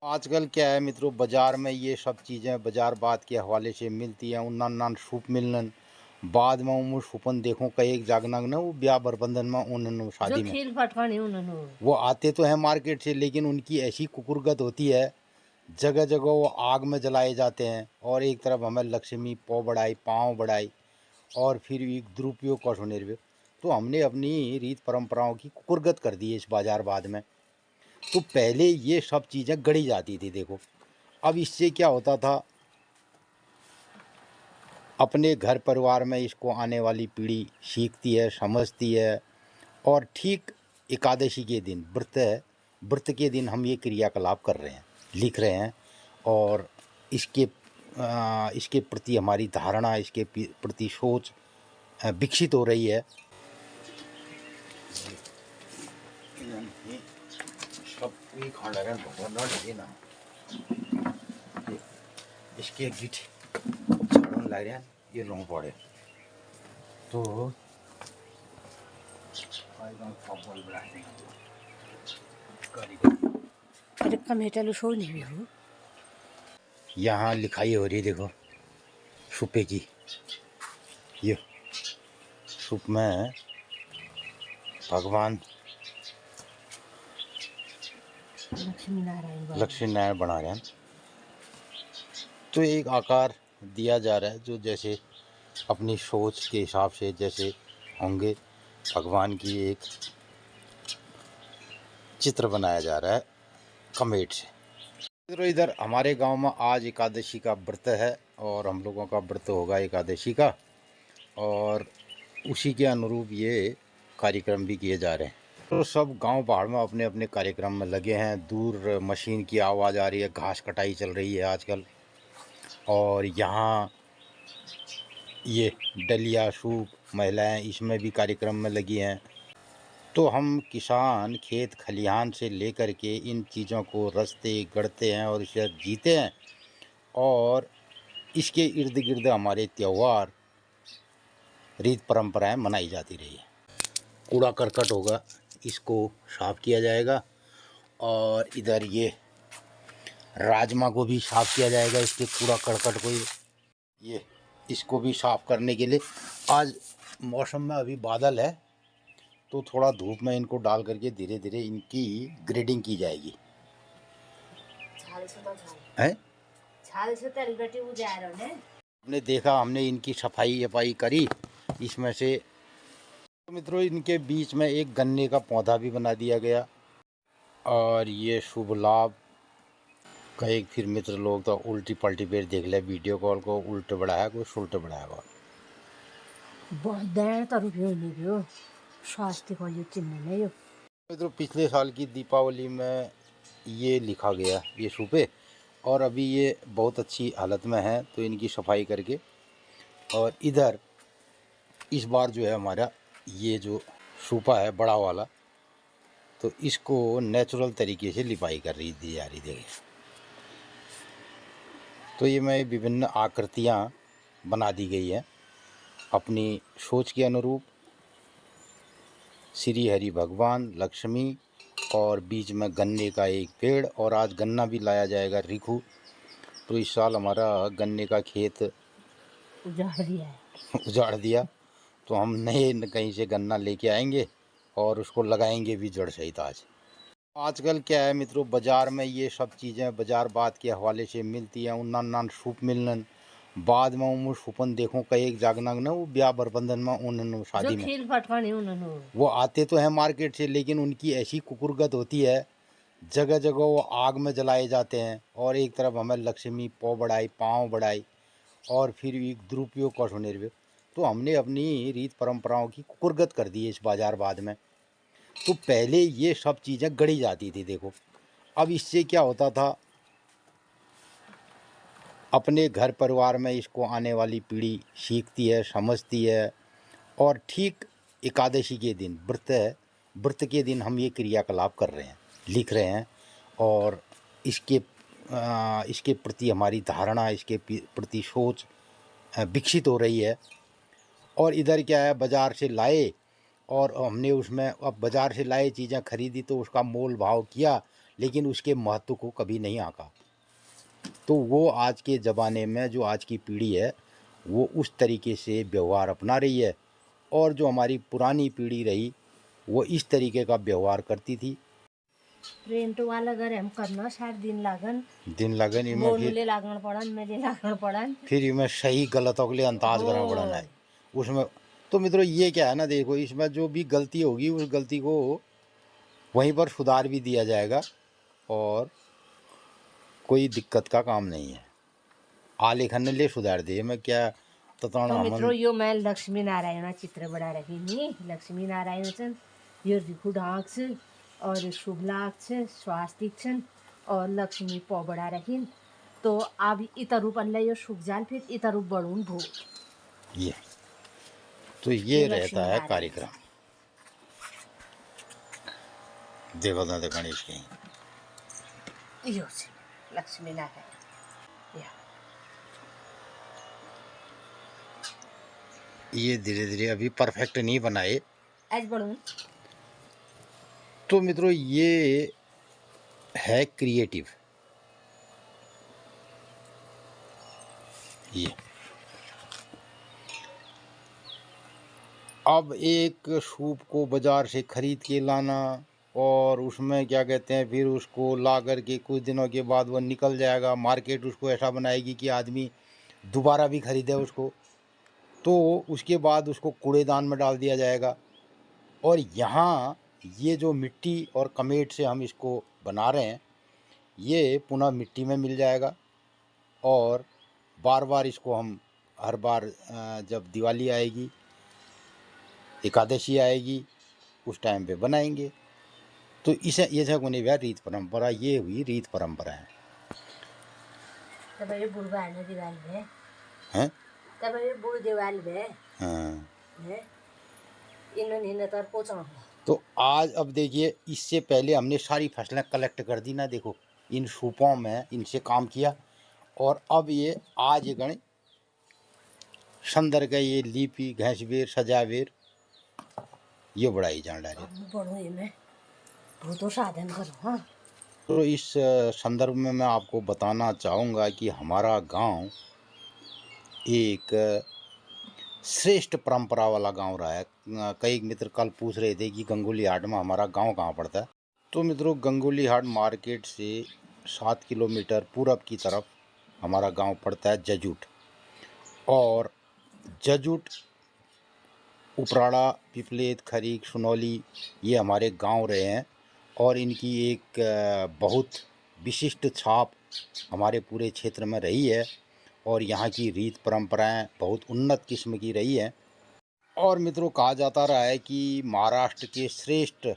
आजकल क्या है मित्रों, बाजार में ये सब चीज़ें बाजार बात के हवाले से मिलती हैं। उन्ना नान सूप मिलन बाद में वो सूपन देखो कई एक जागना ना वो ब्याह बरबंधन में उन जो शादी में खील फटकानी उन्होंने वो आते तो हैं मार्केट से, लेकिन उनकी ऐसी कुकुरगत होती है। जगह जगह वो आग में जलाए जाते हैं और एक तरफ हमें लक्ष्मी पौ बढ़ाई पाँव बढ़ाई और फिर एक दुरुपयोग का सुनिर्वे। तो हमने अपनी रीत परंपराओं की कुकुरगत कर दी है इस बाजार बाद में। तो पहले ये सब चीज़ें गढ़ी जाती थी देखो। अब इससे क्या होता था, अपने घर परिवार में इसको आने वाली पीढ़ी सीखती है, समझती है। और ठीक एकादशी के दिन व्रत के दिन हम ये क्रियाकलाप कर रहे हैं, लिख रहे हैं। और इसके प्रति हमारी धारणा, इसके प्रति सोच विकसित हो रही है। सब खाना ना इसके गिट छड़न लग रहे हैं, ये लोग पड़े तो अरे कमेटा शो नहीं हो। यहाँ लिखाई हो रही देखो सुपे की। ये सुप में भगवान लक्ष्मी नारायण बना रहे हैं। तो एक आकार दिया जा रहा है जो जैसे अपनी सोच के हिसाब से जैसे होंगे भगवान की एक चित्र बनाया जा रहा है कमेट से। तो इधर हमारे गांव में आज एकादशी का व्रत है और हम लोगों का व्रत होगा एकादशी का, और उसी के अनुरूप ये कार्यक्रम भी किए जा रहे हैं। तो सब गांव पहाड़ में अपने अपने कार्यक्रम में लगे हैं। दूर मशीन की आवाज़ आ रही है, घास कटाई चल रही है आजकल। और यहाँ ये डलिया सूप महिलाएं इसमें भी कार्यक्रम में लगी हैं। तो हम किसान खेत खलिहान से लेकर के इन चीज़ों को रचते गढ़ते हैं और इसे जीते हैं। और इसके इर्द गिर्द हमारे त्यौहार रीत परंपराएं मनाई जाती रही है। कूड़ा करकट होगा, इसको साफ किया जाएगा। और इधर ये राजमा को भी साफ किया जाएगा, इसके कूड़ा करकट को। ये इसको भी साफ करने के लिए आज मौसम में अभी बादल है तो थोड़ा धूप में इनको डाल करके धीरे धीरे इनकी ग्रेडिंग की जाएगी। है हमने देखा, हमने इनकी सफाई करी इसमें से। तो मित्रों इनके बीच में एक गन्ने का पौधा भी बना दिया गया। और ये शुभ लाभ कई फिर मित्र लोग तो उल्टी पलटी पेड़ देख ले वीडियो कॉल को, उल्टे बढ़ाया कोई सुल्टे बढ़ाया मित्रों पिछले साल की दीपावली में ये लिखा गया ये सूपे, और अभी ये बहुत अच्छी हालत में है तो इनकी सफाई करके। और इधर इस बार जो है हमारा ये जो सूपा है बड़ा वाला, तो इसको नेचुरल तरीके से लिपाई कर रही दी जा रही देखिए। तो ये में विभिन्न आकृतियाँ बना दी गई हैं अपनी सोच के अनुरूप। श्री हरि भगवान, लक्ष्मी और बीच में गन्ने का एक पेड़। और आज गन्ना भी लाया जाएगा रिखू। तो इस साल हमारा गन्ने का खेत उजाड़ दिया तो हम नए कहीं से गन्ना लेके आएंगे और उसको लगाएंगे भी जड़ सहित। आजकल क्या है मित्रों, बाजार में ये सब चीज़ें बाजार बात के हवाले से मिलती हैं। उन्ना नान सूप मिलन बाद में वो सूपन देखो कई एक जागना ना वो ब्याह बरबंधन में उन शादी में खील फटकानी उन्होंने वो आते तो हैं मार्केट से, लेकिन उनकी ऐसी कुकुरगत होती है। जगह जगह वो आग में जलाए जाते हैं और एक तरफ हमें लक्ष्मी पौ बढ़ाई पाँव बढ़ाई और फिर एक दुरुपयोग का सुनिर्वे। तो हमने अपनी रीत परंपराओं की कुकुरगत कर दी है इस बाजार बाद में। तो पहले ये सब चीज़ें गढ़ी जाती थी देखो। अब इससे क्या होता था, अपने घर परिवार में इसको आने वाली पीढ़ी सीखती है, समझती है। और ठीक एकादशी के दिन व्रत के दिन हम ये क्रियाकलाप कर रहे हैं, लिख रहे हैं। और इसके प्रति हमारी धारणा, इसके प्रति सोच विकसित हो रही है। और इधर क्या है, बाज़ार से लाए और हमने उसमें अब बाज़ार से लाए चीज़ें खरीदी तो उसका मोल भाव किया, लेकिन उसके महत्व को कभी नहीं आंका। तो वो आज के ज़माने में जो आज की पीढ़ी है वो उस तरीके से व्यवहार अपना रही है, और जो हमारी पुरानी पीढ़ी रही वो इस तरीके का व्यवहार करती थी। रेंट वाला घर हम करना 60 दिन लागन इनमें मोल फिर मुले लागण पड़न मेले लागण पड़न इनमें सही गलतों के लिए अंदाज करना पड़ना है उसमें। तो मित्रों ये क्या है ना, देखो इसमें जो भी गलती होगी उस गलती को वहीं पर सुधार भी दिया जाएगा और कोई दिक्कत का काम नहीं है। आलेखन ने ले सुधार दिए मैं क्या तो तताना मित्रों यो मैं लक्ष्मी नारायण चित्र बना रखी नी लक्ष्मी नारायण छन् यो रिखु ढाक छ और शुभ लाभ छ स्वास्तिक छन् और लक्ष्मी पौ बड़ा रखीन। तो अब इतर रूप अल्लाह यो सुख जाल फिर इतर रूप बढ़ून भो ये तो ये रहता है कार्यक्रम। देखो ना तो गणेश की यो छ लक्ष्मी नारायण या ये धीरे धीरे अभी परफेक्ट नहीं बनाए। आज बढ़ून तो मित्रों ये है क्रिएटिव। ये अब एक सूप को बाजार से खरीद के लाना और उसमें क्या कहते हैं फिर उसको ला कर के कुछ दिनों के बाद वो निकल जाएगा, मार्केट उसको ऐसा बनाएगी कि आदमी दोबारा भी खरीदे उसको। तो उसके बाद उसको कूड़ेदान में डाल दिया जाएगा। और यहाँ ये जो मिट्टी और कमेट से हम इसको बना रहे हैं ये पुनः मिट्टी में मिल जाएगा और बार बार इसको हम हर बार जब दिवाली आएगी एकादशी आएगी उस टाइम पे बनाएंगे। तो इसे ये कोनी व्या रीत परंपरा, ये हुई रीत परंपरा है। तब ये बुढ़वा है ना दीवाल में हैं तब ये बुढ़ दीवाल में हाँ। है इन्होंने न तर पोचा। तो आज अब देखिए इससे पहले हमने सारी फसलें कलेक्ट कर दी ना, देखो इन सूपों में इनसे काम किया और अब ये आज गण संदर का ये लीपी घैंसवेर सजावेर ये बढ़ाई जान डाले। बढ़ो ये में वो तो साधन करो। हाँ तो इस संदर्भ में मैं आपको बताना चाहूँगा कि हमारा गांव एक श्रेष्ठ परंपरा वाला गांव रहा है। कई मित्र कल पूछ रहे थे कि गंगोली हाट में हमारा गांव कहाँ पड़ता है। तो मित्रों गंगोली हाट मार्केट से 7 किलोमीटर पूरब की तरफ हमारा गांव पड़ता है जजूट। और जजूट उपराड़ा पिपलेत खरीक सुनौली ये हमारे गांव रहे हैं और इनकी एक बहुत विशिष्ट छाप हमारे पूरे क्षेत्र में रही है और यहाँ की रीत परंपराएं बहुत उन्नत किस्म की रही हैं। और मित्रों कहा जाता रहा है कि महाराष्ट्र के श्रेष्ठ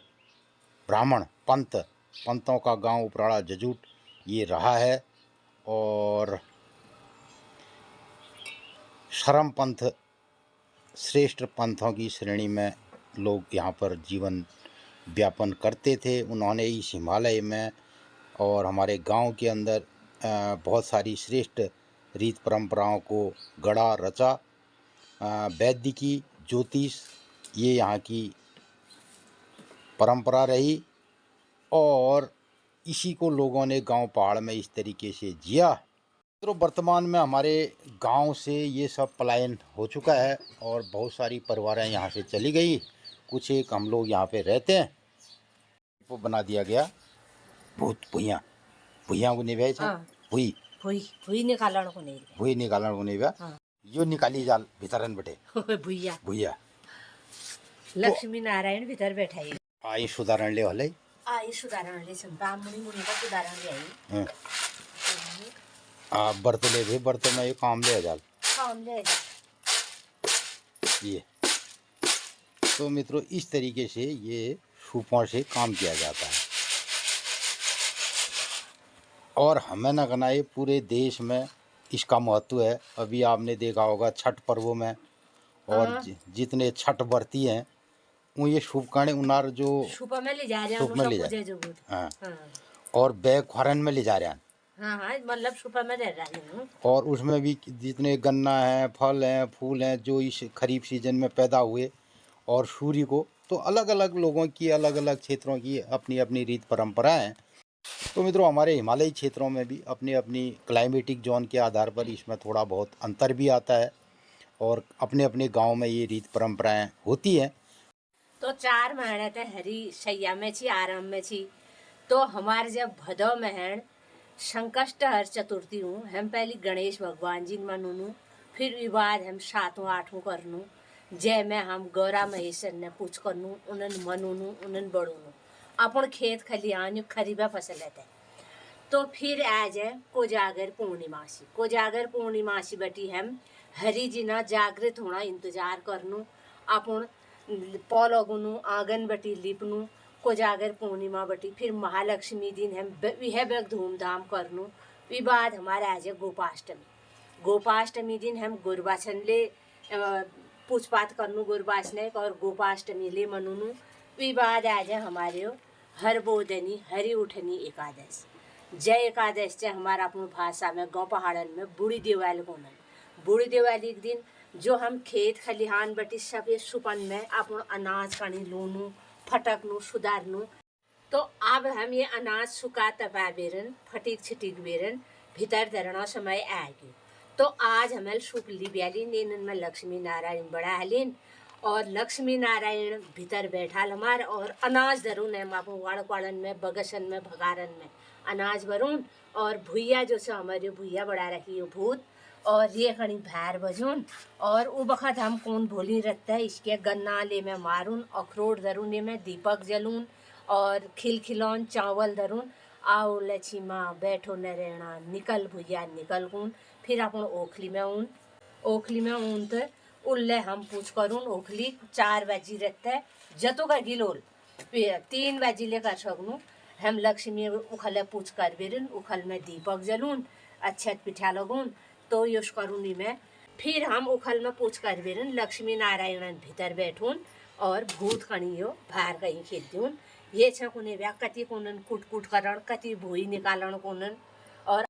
ब्राह्मण पंतों का गांव उपराड़ा जजूट ये रहा है और शरम पंथ श्रेष्ठ पंथों की श्रेणी में लोग यहाँ पर जीवन व्यापन करते थे। उन्होंने इस हिमालय में और हमारे गांव के अंदर बहुत सारी श्रेष्ठ रीत परंपराओं को गढ़ा रचा। वैदिकी ज्योतिष ये यहाँ की परंपरा रही और इसी को लोगों ने गांव पहाड़ में इस तरीके से जिया। तो वर्तमान में हमारे गांव से ये सब पलायन हो चुका है और बहुत सारी परिवारें यहाँ से चली गई, कुछ एक हम लोग यहाँ पे रहते हैं। वो बना दिया गया भूत भुइयाँ को नहीं भाई भुई भुई निकालन को नहीं बा यो निकाली जाल भीतरन बैठे भुइया लक्ष्मी नारायण भीतर बैठा है। आई सुधारण ले वाले आई सुधारण ले ब्राह्मणी मुनि का सुधारण ले आई बर्त ले भी बर्त में ये काम ले जाल ये। तो मित्रों इस तरीके से ये सूपों से काम किया जाता है और हमें न कहना ये पूरे देश में इसका महत्व है। अभी आपने देखा होगा छठ पर्वों में और जितने छठ व्रती हैं वो ये सूप काने उनार जो सूप में ले जा रहे हैं हाँ और बैग खरन में ले जा रहे हैं। हाँ मतलब सूप में रह रहा है और उसमें भी जितने गन्ना है फल हैं फूल हैं जो इस खरीफ सीजन में पैदा हुए और सूर्य को, तो अलग अलग लोगों की अलग अलग क्षेत्रों की अपनी अपनी रीत परंपरा है। तो मित्रों, हमारे हिमालयी क्षेत्रों में भी अपनी अपनी क्लाइमेटिक जोन के आधार पर इसमें थोड़ा बहुत अंतर भी आता है और अपने अपने गांव में ये रीत परंपराएं होती हैं। तो 4 महीने ते हरी शैया में छी, आराम में छी। तो हमारे जब भदौ महण संकष्ट हर चतुर्थी हूँ, हम पहले गणेश भगवान जी मनूनू, फिर ई बाद हम 7वां 8वां करनू, जय में हम गौरा महेश्वर ने पूछ करनू, उन्हन मनूनू, उन्हन बड़ूनू, अपन खेत खलिहान खरीबा फसल है। तो फिर आज है कोजागर पूर्णिमासी। कोजागर पूर्णिमासी बटी हम हरी जी ना जागृत होना इंतजार करनू, अपन पौलोगुनु आंगन बटी लिपनू। कोजागर पूर्णिमा बटी फिर महालक्ष्मी दिन हम यह बेग धूमधाम करनू। वी बाद हमारे आज है गोपाष्टमी। गोपाष्टमी दिन हम गुरबासन ले पूछपात करनू, गुरबासने और गोपाष्टमी ले मनूनू। वी बाद आज है हमारे हर बोधनी हरी उठनी एकादश। जय एकादश से हमारा अपन भाषा में गाँव पहाड़न में बूढ़ी दिवाली को नन। बूढ़ी दिवाली के दिन जो हम खेत खलिहान बटी सब ये सुपन में अपन अनाज कणी लूनू, फटकनू, सुधारनू। तो अब हम ये अनाज सुखा तपा बेरन, फटिक छिटिक बेरन भीतर धरना समय आएगी। तो आज हमें शुक्ली ब्याली नेनन में लक्ष्मी नारायण बड़ा हलीन और लक्ष्मी नारायण भीतर बैठाल हमार और अनाज धरून हम अपन वाड़न में, बगसन में, भगारन में अनाज भरून और भुइया जो से हमारे भुइया बड़ा रखी भूत और ये खड़ी भैर बजून और वो बखत हम कौन भोली रखता है इसके गन्ना ले में मारून, अखरोट धरून में दीपक जलून और खिलखिलौन चावल धरून। आओ लक्ष्मा बैठो न रहना, निकल भुइया निकल कून। फिर अपन ओखली में ऊन तो उल्ले हम पूछ करून ओखली 4 बजी रखता है जतो का गिलोल 3 बजी लेकर सकनू। हम लक्ष्मी उखल पूछ कर बेरन, उखल में दीपक जलून, अच्छत पिठा लगून तो युष करूनी में। फिर हम उखल में पूछ कर बेरन लक्ष्मी नारायण भीतर बैठून और भूत कणियो बाहर कहीं खेल दून। ये छकुने व्या कति कोनन कुट कुट करण, कति भूई निकालन कोनन और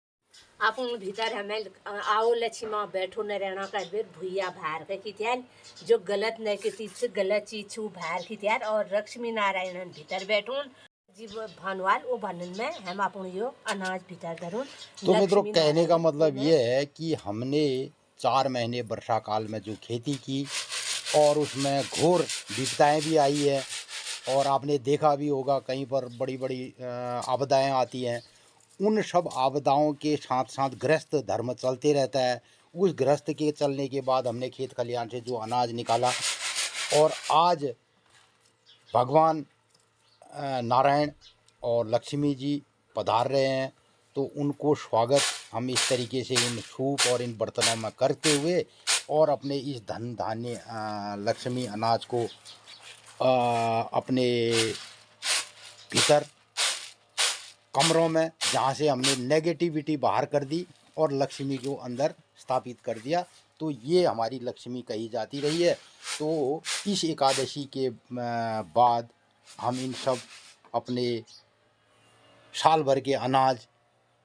अपन भीतर हमें आओ लक्ष्मी बैठो न रहना कर बेर भूया बाहर के खितियार जो गलत नेगेटिव गलत चीज छू बाहर खितियार और लक्ष्मी नारायण भीतर बैठून जीव भानवाल वो बनन में हम अपन यो अनाज भीतर धरून। तो मित्रों, कहने का मतलब ये है कि हमने 4 महीने वर्षा काल में जो खेती की और उसमें घोर विपदाएं भी आई है और आपने देखा भी होगा कहीं पर बड़ी बड़ी आपदाएं आती हैं। उन सब आपदाओं के साथ साथ गृहस्थ धर्म चलते रहता है। उस गृहस्थ के चलने के बाद हमने खेत खलिहान से जो अनाज निकाला और आज भगवान नारायण और लक्ष्मी जी पधार रहे हैं, तो उनको स्वागत हम इस तरीके से इन सूप और इन बर्तनों में करते हुए और अपने इस धन धान्य लक्ष्मी अनाज को अपने भीतर कमरों में जहाँ से हमने नेगेटिविटी बाहर कर दी और लक्ष्मी को अंदर स्थापित कर दिया, तो ये हमारी लक्ष्मी कही जाती रही है। तो इस एकादशी के बाद हम इन सब अपने साल भर के अनाज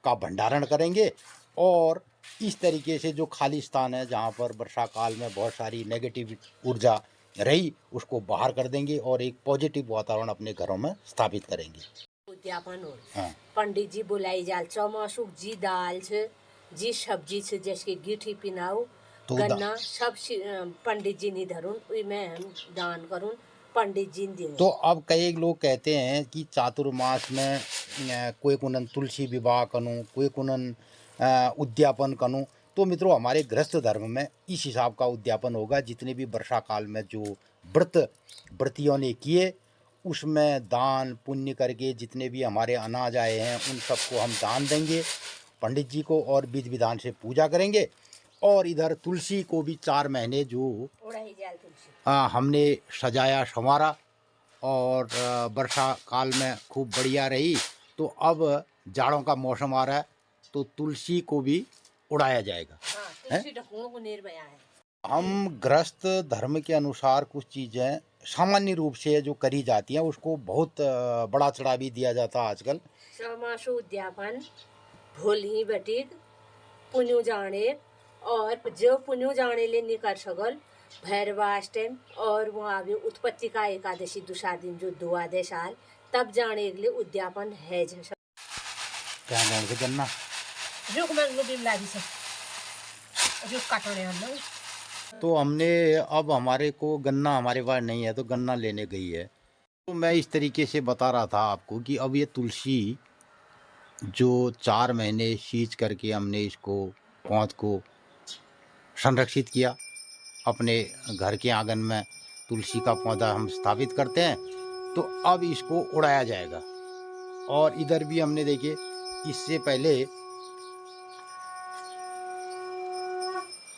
का भंडारण करेंगे और इस तरीके से जो खाली स्थान है जहाँ पर वर्षा काल में बहुत सारी नेगेटिव ऊर्जा रही उसको बाहर कर देंगे और एक पॉजिटिव वातावरण अपने घरों में स्थापित करेंगे। उद्यापन हो पंडित जी बुलाई जाल चौमासुक जी दाल छ जी सब्जी छ जैसे गिठी पिनाऊ तो गन्ना सब पंडित जी ने धरून में हम दान करूँ पंडित जी ने। तो अब कई लोग कहते हैं कि चातुर्मास में कोई कुनन तुलसी विवाह करूँ, कोई कुनन उद्यापन करूँ। तो मित्रों, हमारे गृहस्थ धर्म में इस हिसाब का उद्यापन होगा जितने भी वर्षा काल में जो व्रतियों ने किए उसमें दान पुण्य करके जितने भी हमारे अनाज आए हैं उन सबको हम दान देंगे पंडित जी को और विधि विधान से पूजा करेंगे। और इधर तुलसी को भी 4 महीने जो हमने सजाया संवारा और वर्षा काल में खूब बढ़िया रही। तो अब जाड़ों का मौसम आ रहा है तो तुलसी को भी उड़ाया जाएगा। हम गृहस्थ धर्म के अनुसार कुछ चीज़ें सामान्य रूप से जो करी जाती हैं उसको बहुत बड़ा चढ़ा भी दिया जाता है आजकल। समासु उद्यापन भोली बटिक पुण्यो जाने और जो पुण्यो जाने ले निकर सगल भैरवाष्टम और वहाँ भी उत्पत्ति का एकादशी दूसरा दिन जो 2 साल तब जाने के लिए उद्यापन है। क्या है से गन्ना रुक मैं लो बिमला दी से रुक काटने हम तो हमने अब हमारे को गन्ना हमारे पास नहीं है तो गन्ना लेने गई है। तो मैं इस तरीके से बता रहा था आपको कि अब ये तुलसी जो 4 महीने सींच करके हमने इसको पौध को संरक्षित किया, अपने घर के आंगन में तुलसी का पौधा हम स्थापित करते हैं, तो अब इसको उड़ाया जाएगा। और इधर भी हमने देखिए इससे पहले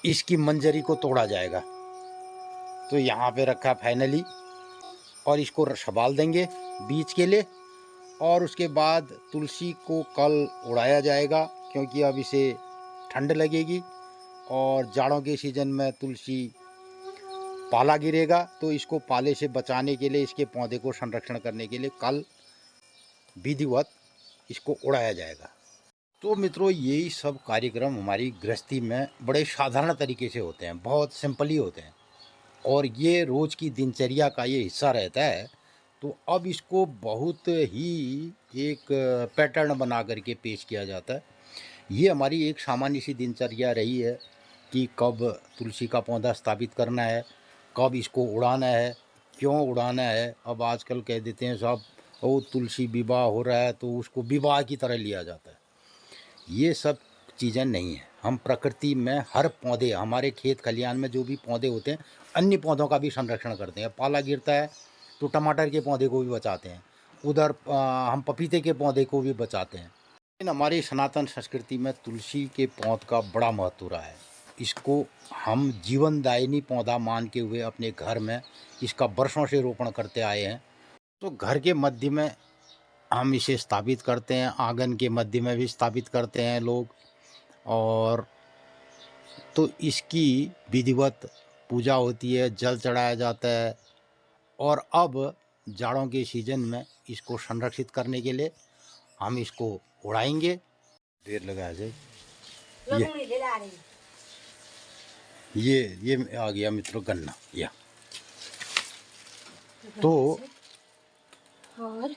इसकी मंजरी को तोड़ा जाएगा। तो यहाँ पे रखा फाइनली और इसको संभाल देंगे बीज के लिए। और उसके बाद तुलसी को कल उड़ाया जाएगा क्योंकि अब इसे ठंड लगेगी और जाड़ों के सीजन में तुलसी पाला गिरेगा, तो इसको पाले से बचाने के लिए इसके पौधे को संरक्षण करने के लिए कल विधिवत इसको उड़ाया जाएगा। तो मित्रों यही सब कार्यक्रम हमारी गृहस्थी में बड़े साधारण तरीके से होते हैं, बहुत सिंपल ही होते हैं और ये रोज़ की दिनचर्या का ये हिस्सा रहता है। तो अब इसको बहुत ही एक पैटर्न बना करके पेश किया जाता है। ये हमारी एक सामान्य सी दिनचर्या रही है कि कब तुलसी का पौधा स्थापित करना है, कब इसको उड़ाना है, क्यों उड़ाना है। अब आजकल कह देते हैं साहब वो तुलसी विवाह हो रहा है तो उसको विवाह की तरह लिया जाता है। ये सब चीज़ें नहीं हैं। हम प्रकृति में हर पौधे, हमारे खेत खलिहान में जो भी पौधे होते हैं, अन्य पौधों का भी संरक्षण करते हैं। पाला गिरता है तो टमाटर के पौधे को भी बचाते हैं, उधर हम पपीते के पौधे को भी बचाते हैं। लेकिन हमारी सनातन संस्कृति में तुलसी के पौध का बड़ा महत्व रहा है। इसको हम जीवनदायिनी पौधा मान के हुए अपने घर में इसका वर्षों से रोपण करते आए हैं। तो घर के मध्य में हम इसे स्थापित करते हैं, आंगन के मध्य में भी स्थापित करते हैं लोग। और तो इसकी विधिवत पूजा होती है, जल चढ़ाया जाता है। और अब जाड़ों के सीजन में इसको संरक्षित करने के लिए हम इसको उड़ाएंगे। देर लगा जाए ये आ गया मित्रों गन्ना या। तो और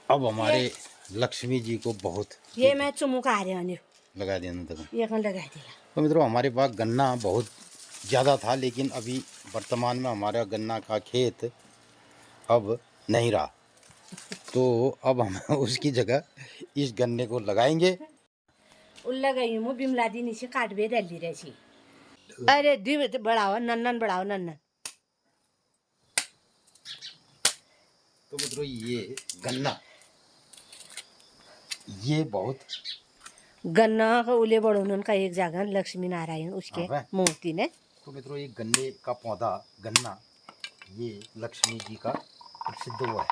अब हमारे लक्ष्मी जी को बहुत ये मैं चुमुका आ रहा हूँ लगा देना तक ये कौन लगा दिया। तो मित्रों हमारे पास गन्ना बहुत ज़्यादा था, लेकिन अभी वर्तमान में हमारा गन्ना का खेत अब नहीं रहा। तो अब हम उसकी जगह इस गन्ने को लगाएंगे। लगाई मु बिमला दी नीचे काट बे डाली रही थी। अरे दी बढ़ाओ नन्नन बढ़ाओ नन्नन। तो मित्रों ये गन्ना ये बहुत गन्ना का उले बढ़ोन का एक जगह लक्ष्मी नारायण उसके मूर्ति ने। तो मित्रों ये गन्ने का पौधा गन्ना ये लक्ष्मी जी का प्रसिद्ध हुआ है,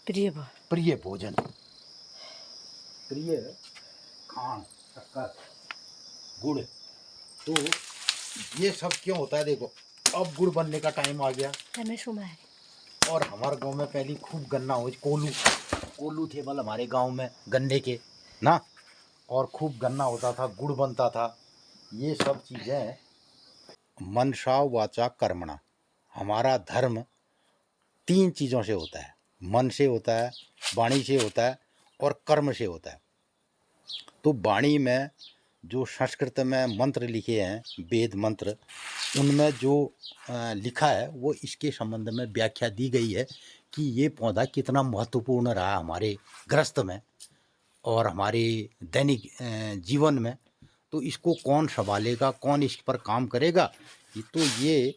प्रिय भोजन, प्रिय खान, शक्कर, गुड़। तो ये सब क्यों होता है देखो, अब गुड़ बनने का टाइम आ गया और हमारे गांव में पहले खूब गन्ना हो, कोलू थे बल हमारे गांव में गन्ने के ना, और खूब गन्ना होता था, गुड़ बनता था। ये सब चीज़ें मनसा वाचा कर्मणा, हमारा धर्म 3 चीज़ों से होता है, मन से होता है, वाणी से होता है और कर्म से होता है। तो वाणी में जो संस्कृत में मंत्र लिखे हैं, वेद मंत्र, उनमें जो लिखा है वो इसके संबंध में व्याख्या दी गई है कि ये पौधा कितना महत्वपूर्ण रहा हमारे गृहस्थ में और हमारे दैनिक जीवन में। तो इसको कौन संभालेगा, कौन इस पर काम करेगा, तो ये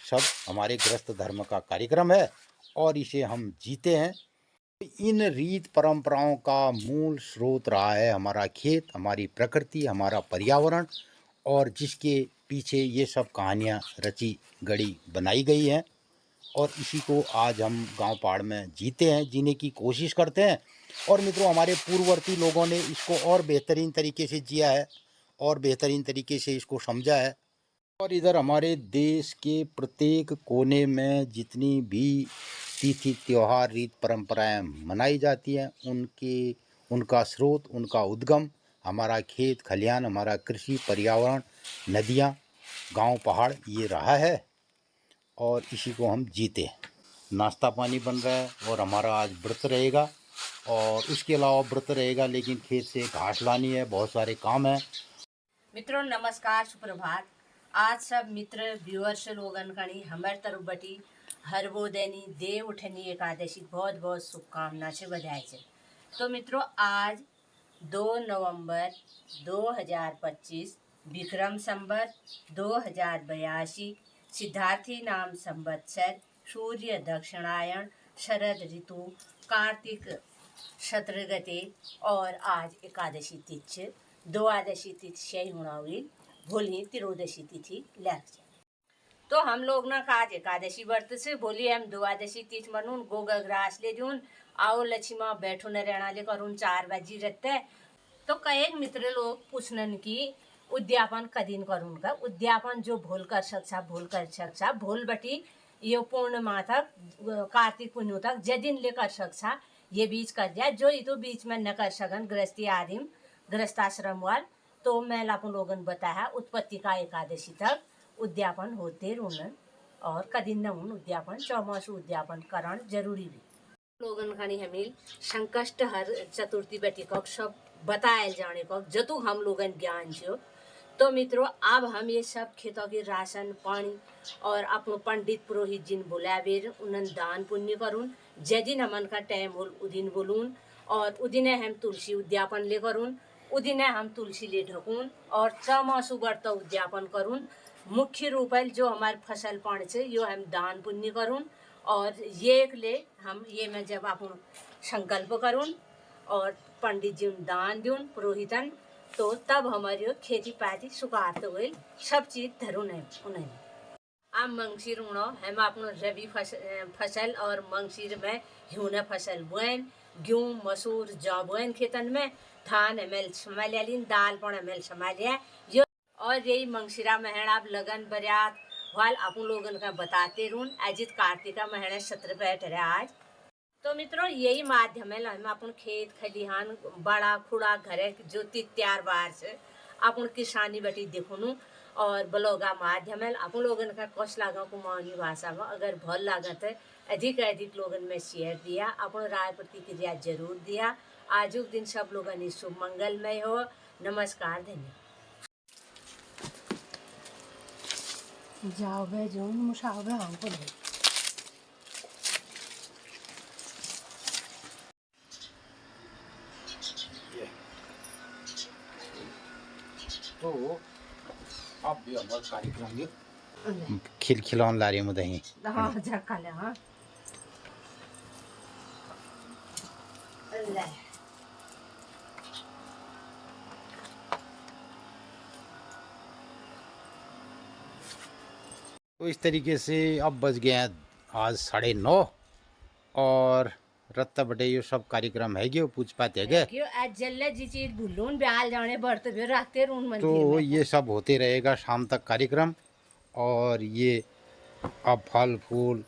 सब हमारे गृहस्थ धर्म का कार्यक्रम है और इसे हम जीते हैं। इन रीत परंपराओं का मूल स्रोत रहा है हमारा खेत, हमारी प्रकृति, हमारा पर्यावरण, और जिसके पीछे ये सब कहानियाँ रची गढ़ी बनाई गई हैं। और इसी को आज हम गांव पहाड़ में जीते हैं, जीने की कोशिश करते हैं। और मित्रों हमारे पूर्ववर्ती लोगों ने इसको और बेहतरीन तरीके से जिया है और बेहतरीन तरीके से इसको समझा है। और इधर हमारे देश के प्रत्येक कोने में जितनी भी तिथि त्योहार रीत परंपराएं मनाई जाती हैं, उनका स्रोत, उनका उद्गम हमारा खेत खलिहान, हमारा कृषि पर्यावरण, नदियाँ, गांव पहाड़ ये रहा है और इसी को हम जीते हैं। नाश्ता पानी बन रहा है और हमारा आज व्रत रहेगा और उसके अलावा व्रत रहेगा, लेकिन खेत से घास लानी है, बहुत सारे काम हैं। मित्रों नमस्कार, सुप्रभात। आज सब मित्र व्यूअर्स लोगन कणी हमार तरफ बटी हरबोदनी देव उठनी एकादशी बहुत बहुत शुभकामना से बधाई है। तो मित्रों आज 2 नवंबर 2025 विक्रम संवत 2082 सिद्धार्थी नाम संवत्सर सूर्य दक्षिणायण शरद ऋतु कार्तिक शत्रगते और आज एकादशी तिथि द्वादशी तिथि सही होना हुई भोली त्रोदशी तिथि लग जाए। तो हम लोग ना आज एकादशी व्रत से बोली हम द्वादशी तिथि मनून गोगा ग्रास ले दून आओ लक्ष्मा बैठो न रहना ले करून 4 बजी रहते। तो कई मित्र लोग पूछनन की उद्यापन कदीन करून का उद्यापन जो भोल कर सकसा भोल बटी ये पूर्णिमा तक कार्तिक पुण्य तक जदिन ले कर सकसा ये बीच कर जाए। जो ये तो बीच में न कर सकन गृहस्थी आदिम गृहस्थाश्रम वाल तो मैं लापन लोगन बताया उत्पत्ति का एकादशी तक उद्यापन होते रोनन और कदिन न उद्यापन चौमासु उद्यापन करण जरूरी भी लोगन खानी हमिल संकष्ट हर चतुर्थी बेटी को सब बताए जाने को जतु हम लोगन ज्ञान जो। तो मित्रों अब हम ये सब खेतों की राशन पानी और अपनो पंडित पुरोहित जिन बुलावेर उन्हन दान पुण्य करून जदिन हमन का टाइम होल उदिन बोलून और उदिने हम तुलसी उद्यापन ले करून उदिने हम तुलसी ले ढकून और चौमासु व्रत उद्यापन करून। मुख्य रूप जो हमारे फसल पाण से यो हम दान पुण्य करून और ये ले हम ये में जब अपन संकल्प करून और पंडित जी दान दून पुरोहितन तो तब हमारी खेती पाती सुखात हुए सब चीज धरून है उन्हें। अब मंगसिर उड़ो हम अपनो रबी फसल और मंगसिर में ह्यूने फसल बोएन गेहूँ मसूर जौ बोएन खेतन में धान एमएल संभालियालीन दाल पण एमएल संभालिया यो और यही मंगसिरा महीना अब लगन बरियात वाल अपन लोगन का बताते रून अजित कार्तिका महीने 17 पे ठहरे आज। तो मित्रों यही माध्यम है हम अपन खेत खलिहान बड़ा खुड़ा घरे जो त्यार बार से अपन किसानी बेटी देखूनू और ब्लॉगा माध्यम है अपन लोगन का कौश लागा कुमाऊनी भाषा में अगर भल लागत है अधिक लोगन में शेयर दिया अपन राय प्रतिक्रिया जरूर दिया। आज दिन सब लोगन शुभ मंगलमय हो। नमस्कार धन्यवाद। जाओ बे जोन मुशावे हमको नहीं तो अब भी हमारा कार्यक्रम खिलखिलाउन लारी में दही हाँ जा काले हाँ ले तो इस तरीके से अब बज गए हैं आज 9:30 और रत्ता बटे ये सब कार्यक्रम है कि पूछ पाते है क्यों आज जल्ले जी चीज भूलून ब्याल जाने बढ़त भी रखते रून मंदिर तो में ये सब होते रहेगा शाम तक कार्यक्रम। और ये अब फल फूल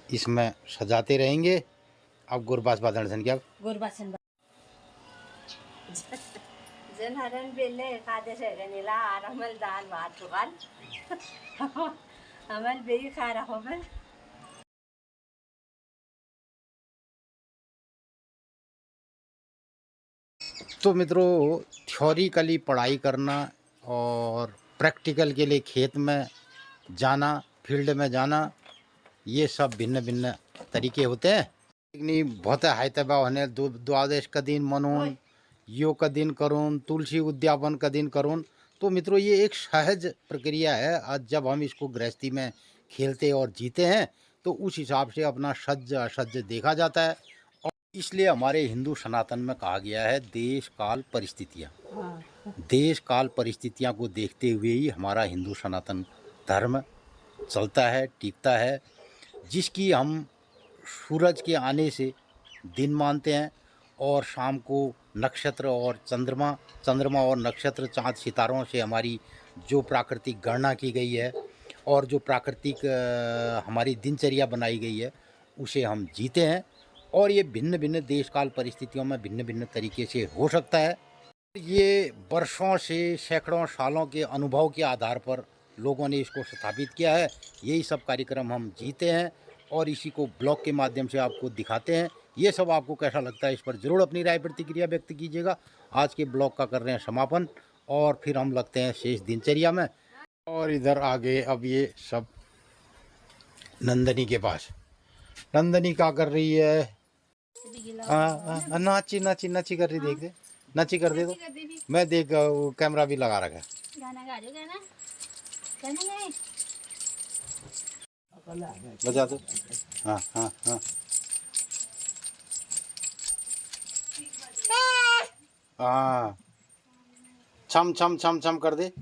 इसमें सजाते रहेंगे। अब गुरबास बादन सन क्या गुरबासन जन हरन बेले एकादश है नीला आरमल दान भात चुकाल हमल बेई खा रहा हो मैं। तो मित्रों थ्योरिकली पढ़ाई करना और प्रैक्टिकल के लिए खेत में जाना फील्ड में जाना ये सब भिन्न भिन्न तरीके होते हैं। लेकिन बहुत हायतबा होने द्वादश का दिन मनून यो का दिन करून तुलसी उद्यापन का दिन करून। तो मित्रों ये एक सहज प्रक्रिया है। आज जब हम इसको गृहस्थी में खेलते और जीते हैं तो उस हिसाब से अपना सज्ज असज्ज देखा जाता है। और इसलिए हमारे हिंदू सनातन में कहा गया है देश काल परिस्थितियाँ। देश काल परिस्थितियाँ को देखते हुए ही हमारा हिंदू सनातन धर्म चलता है टिकता है, जिसकी हम सूरज के आने से दिन मानते हैं और शाम को नक्षत्र और चंद्रमा और नक्षत्र चाँद सितारों से हमारी जो प्राकृतिक गणना की गई है और जो प्राकृतिक हमारी दिनचर्या बनाई गई है उसे हम जीते हैं। और ये भिन्न भिन्न देश काल परिस्थितियों में भिन्न भिन्न तरीके से हो सकता है। ये वर्षों से सैकड़ों सालों के अनुभव के आधार पर लोगों ने इसको स्थापित किया है। यही सब कार्यक्रम हम जीते हैं और इसी को ब्लॉग के माध्यम से आपको दिखाते हैं ये सब आपको कैसा लगता है, इस पर ज़रूर अपनी राय प्रतिक्रिया व्यक्त कीजिएगा। आज के ब्लॉग का कर रहे हैं समापन और फिर हम लगते हैं शेष दिनचर्या में। और इधर आगे अब ये सब नंदनी के पास। नंदनी क्या कर रही है? नाची नाची नाची कर रही, देख दे, नाची कर दे। तो मैं देख कैमरा भी लगा रखा है। गाना गा रहे हो, गाना गाना गाए। बजा दो। हाँ हाँ हाँ हाँ, छम छम छम छम कर दे।